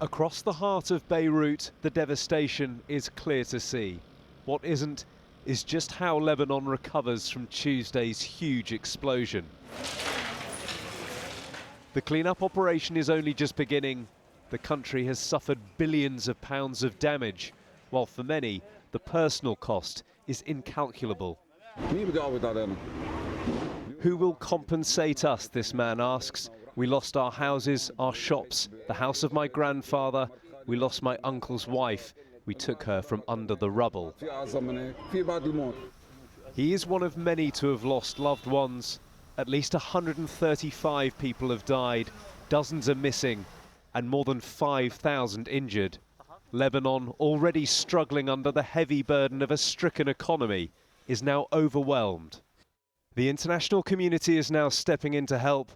Across the heart of Beirut, the devastation is clear to see. What isn't is just how Lebanon recovers from Tuesday's huge explosion. The clean-up operation is only just beginning. The country has suffered billions of pounds of damage, while for many, the personal cost is incalculable. Who will compensate us, this man asks. We lost our houses, our shops, the house of my grandfather. We lost my uncle's wife. We took her from under the rubble. He is one of many to have lost loved ones. At least 135 people have died, dozens are missing, and more than 5,000 injured. Lebanon, already struggling under the heavy burden of a stricken economy, is now overwhelmed. The international community is now stepping in to help.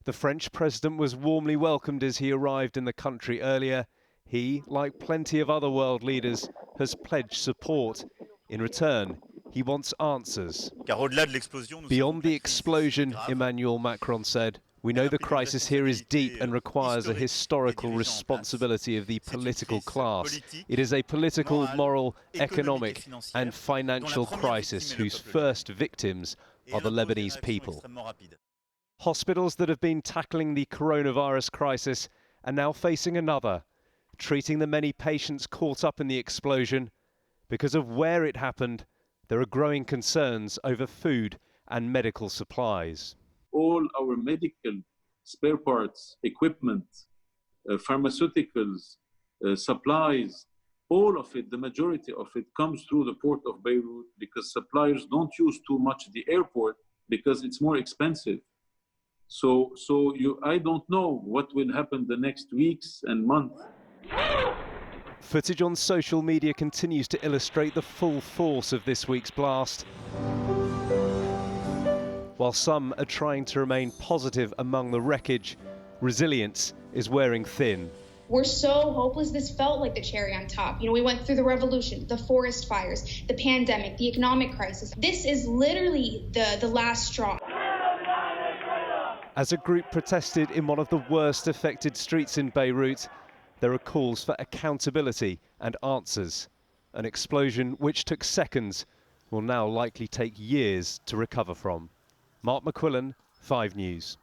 The French president was warmly welcomed as he arrived in the country earlier. He, like plenty of other world leaders, has pledged support. In return, he wants answers. Beyond the explosion, Emmanuel Macron said, we know the crisis here is deep and requires a historical responsibility of the political class. It is a political, moral, economic and financial crisis whose first victims are the Lebanese people. Hospitals that have been tackling the coronavirus crisis are now facing another, treating the many patients caught up in the explosion. Because of where it happened, there are growing concerns over food and medical supplies. All our medical spare parts, equipment, pharmaceuticals, supplies, all of it, the majority of it comes through the port of Beirut because suppliers don't use too much the airport because it's more expensive. So I don't know what will happen the next weeks and months. Footage on social media continues to illustrate the full force of this week's blast. While some are trying to remain positive among the wreckage, resilience is wearing thin. We're so hopeless. This felt like the cherry on top. We went through the revolution, the forest fires, the pandemic, the economic crisis. This is literally the last straw. As a group protested in one of the worst affected streets in Beirut, there are calls for accountability and answers. An explosion which took seconds will now likely take years to recover from. Mark McQuillan, 5 News.